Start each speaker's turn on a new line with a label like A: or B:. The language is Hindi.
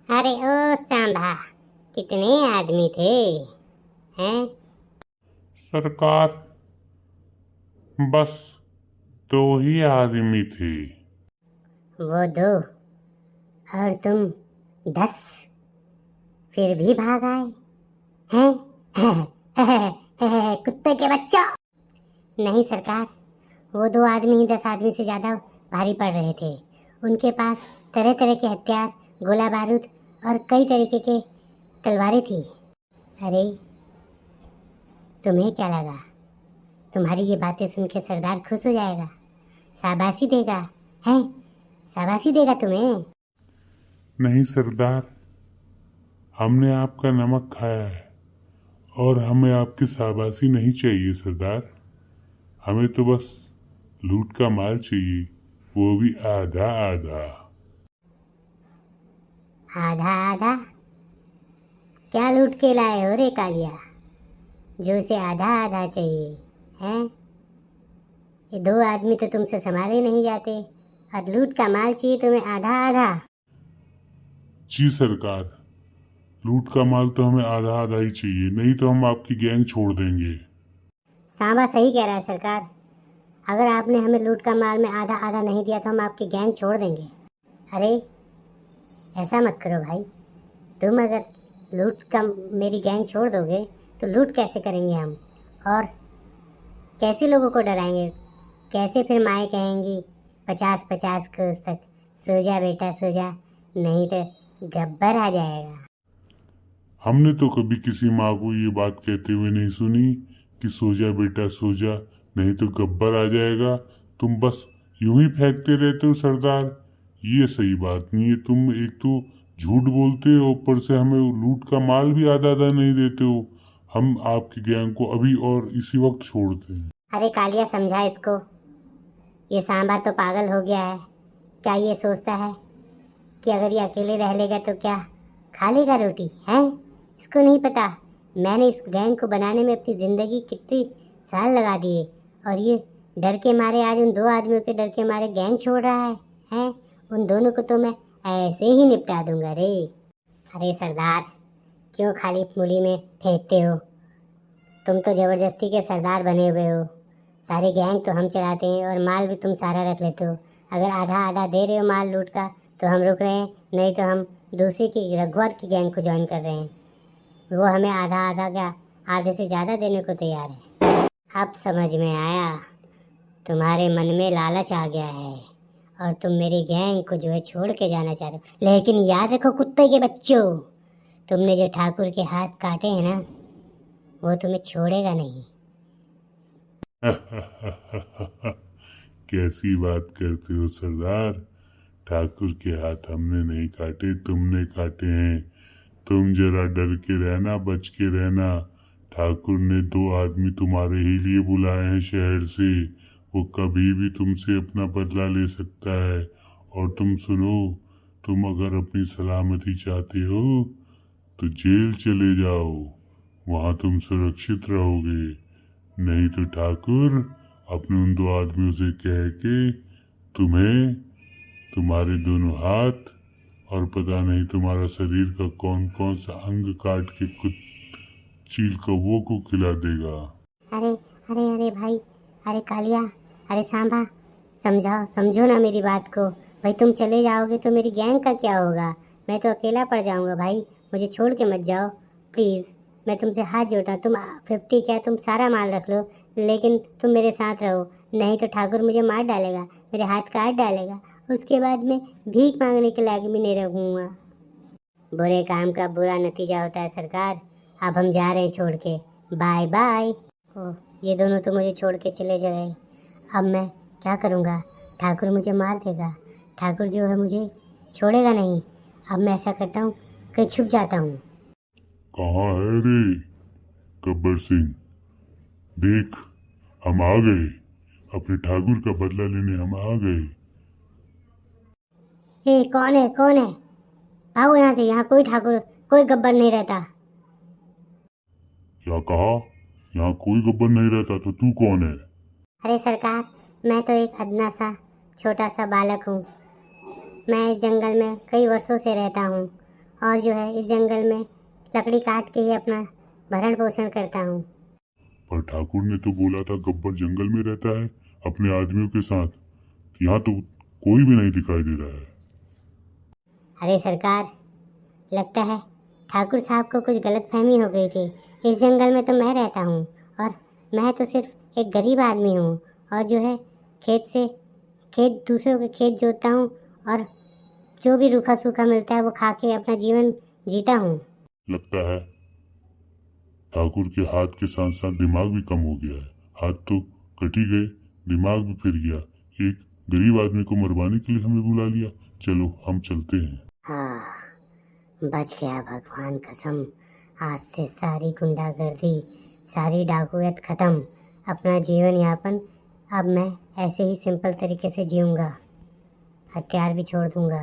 A: अरे ओ सांभा, कितने आदमी थे हैं?
B: सरकार, बस 2 ही आदमी थे।
A: वो दो और तुम 10 फिर भी भाग आए हैं? कुत्ते के बच्चों। नहीं सरकार, वो 2 आदमी ही 10 आदमी से ज्यादा भारी पड़ रहे थे। उनके पास तरह तरह के हथियार, गोला बारूद और कई तरीके के तलवारें थी। अरे तुम्हें क्या लगा, तुम्हारी ये बातें सुन के सरदार खुश हो जाएगा, शाबाशी देगा? हैं? शाबाशी देगा तुम्हें?
B: नहीं सरदार, हमने आपका नमक खाया है और हमें आपकी शाबाशी नहीं चाहिए सरदार। हमें तो बस लूट का माल चाहिए, वो भी आधा आधा।
A: आधा आधा? क्या लूट के लाए हो रे कालिया, जो उसे आधा आधा चाहिए? हैं? ये 2 आदमी तो तुमसे संभाले नहीं जाते और लूट का माल चाहिए तुम्हें आधा आधा?
B: जी सरकार, लूट का माल तो हमें आधा आधा ही चाहिए, नहीं तो हम आपकी गैंग छोड़ देंगे।
A: सांबा सही कह रहा है सरकार। अगर आपने हमें लूट का माल में आधा आधा नहीं दिया तो हम आपकी गैंग छोड़ देंगे। अरे ऐसा मत करो भाई, तुम अगर लूट का मेरी गैंग छोड़ दोगे तो लूट कैसे करेंगे हम, और कैसे लोगों को डराएंगे? कैसे फिर माएँ कहेंगी 50-50 कोस तक, सो जा बेटा सो जा, नहीं तो गब्बर आ जाएगा।
B: हमने तो कभी किसी माँ को ये बात कहते हुए नहीं सुनी कि सो जा बेटा सो जा, नहीं तो गब्बर आ जाएगा। तुम बस यूं ही फेंकते रहते हो सरदार, ये सही बात नहीं है। तुम एक तो झूठ बोलते हो, ऊपर से हमें लूट का माल भी आधा आधा नहीं देते हो। हम आपकी गैंग को अभी और इसी वक्त छोड़ते हैं।
A: अरे कालिया समझा इसको, ये सांबा तो पागल हो गया है। क्या ये सोचता है कि अगर ये अकेले रह लेगा तो क्या खा लेगा रोटी? है इसको नहीं पता मैंने इस गैंग को बनाने में अपनी ज़िंदगी कितनी साल लगा दिए, और ये डर के मारे आज उन 2 आदमियों के डर के मारे गैंग छोड़ रहा है। हैं? उन दोनों को तो मैं ऐसे ही निपटा दूंगा रे। अरे सरदार, क्यों खाली मूली में फेंकते हो? तुम तो ज़बरदस्ती के सरदार बने हुए हो। सारी गैंग तो हम चलाते हैं और माल भी तुम सारा रख लेते हो। अगर आधा आधा दे रहे हो माल लूट का तो हम रुक रहे हैं, नहीं तो हम दूसरी की रघुवर की गैंग को ज्वाइन कर रहे हैं। वो हमें आधा आधा क्या, आधे से ज़्यादा देने को तैयार है। अब समझ में आया, तुम्हारे मन में लालच आ गया है और तुम मेरी गैंग को जो है छोड़ के जाना चाह रहे हो। लेकिन याद रखो कुत्ते के बच्चों, तुमने जो ठाकुर के हाथ काटे हैं ना, वो तुम्हें छोड़ेगा नहीं।
B: कैसी बात करते हो सरदार, ठाकुर के हाथ हमने नहीं काटे, तुमने काटे हैं। तुम जरा डर के रहना, बच के रहना। ठाकुर ने 2 आदमी तुम्हारे ही लिए बुलाए हैं शहर से। वो कभी भी तुमसे अपना बदला ले सकता है। और तुम सुनो, तुम अगर अपनी सलामती चाहते हो तो जेल चले जाओ, वहां तुम सुरक्षित रहोगे। नहीं तो ठाकुर अपने उन 2 आदमियों से कह के तुम्हें, तुम्हारे दोनों हाथ और पता नहीं तुम्हारा शरीर का कौन कौन सा अंग काट के कुछ चील कौवों को खिला देगा।
A: अरे अरे अरे भाई, अरे कालिया, अरे सांभा, समझाओ, समझो ना मेरी बात को। भाई तुम चले जाओगे तो मेरी गैंग का क्या होगा? मैं तो अकेला पड़ जाऊंगा भाई, मुझे छोड़ के मत जाओ प्लीज़। मैं तुमसे हाथ जोड़ता हूँ, तुम 50 क्या तुम सारा माल रख लो, लेकिन तुम मेरे साथ रहो, नहीं तो ठाकुर मुझे मार डालेगा, मेरे हाथ काट डालेगा। उसके बाद मैं भीख मांगने के लायक भी नहीं रहूँगा। बुरे काम का बुरा नतीजा होता है सरकार। अब हम जा रहे हैं छोड़ के, बाय बाय। ओह, ये दोनों तो मुझे छोड़ के चले गए। अब मैं क्या करूँगा? ठाकुर मुझे मार देगा, ठाकुर जो है मुझे छोड़ेगा नहीं। अब मैं ऐसा करता हूँ, कहीं छुप जाता हूँ।
B: कहाँ है रे गब्बर सिंह? देख, हम आ गए, अपने ठाकुर का बदला लेने हम आ गए।
A: ए कौन है, कौन है? भागो यहाँ से, यहाँ कोई ठाकुर कोई गब्बर नहीं रहता।
B: क्या कहा? यहाँ कोई गब्बर नहीं रहता, तो तू कौन है?
A: अरे सरकार, मैं तो एक अदना सा छोटा सा बालक हूँ। मैं इस जंगल में कई वर्षों से रहता हूँ और जो है इस जंगल में लकड़ी काट के ही अपना भरण पोषण करता हूँ।
B: पर ठाकुर ने तो बोला था गब्बर जंगल में रहता है अपने आदमियों के साथ। यहाँ तो कोई भी नहीं दिखाई दे रहा है।
A: अरे सरकार, लगता है ठाकुर साहब को कुछ गलतफहमी हो गई थी। इस जंगल में तो मैं रहता हूँ और मैं तो सिर्फ एक गरीब आदमी हूँ और जो है खेत दूसरों के खेत जोतता हूँ और जो भी रूखा सूखा मिलता है वो खा के अपना जीवन जीता हूँ।
B: लगता है ठाकुर के हाथ के साथ साथ दिमाग भी कम हो गया है। हाथ तो कट ही गए, दिमाग भी फिर गया। एक गरीब आदमी को मरवाने के लिए हमें बुला लिया। चलो हम चलते हैं।
A: हाँ, बच गया भगवान कसम। आज से सारी गुंडागर्दी, सारी डाकुयत खत्म। अपना जीवन यापन अब मैं ऐसे ही सिंपल तरीके से जीऊंगा। हथियार भी छोड़ दूंगा।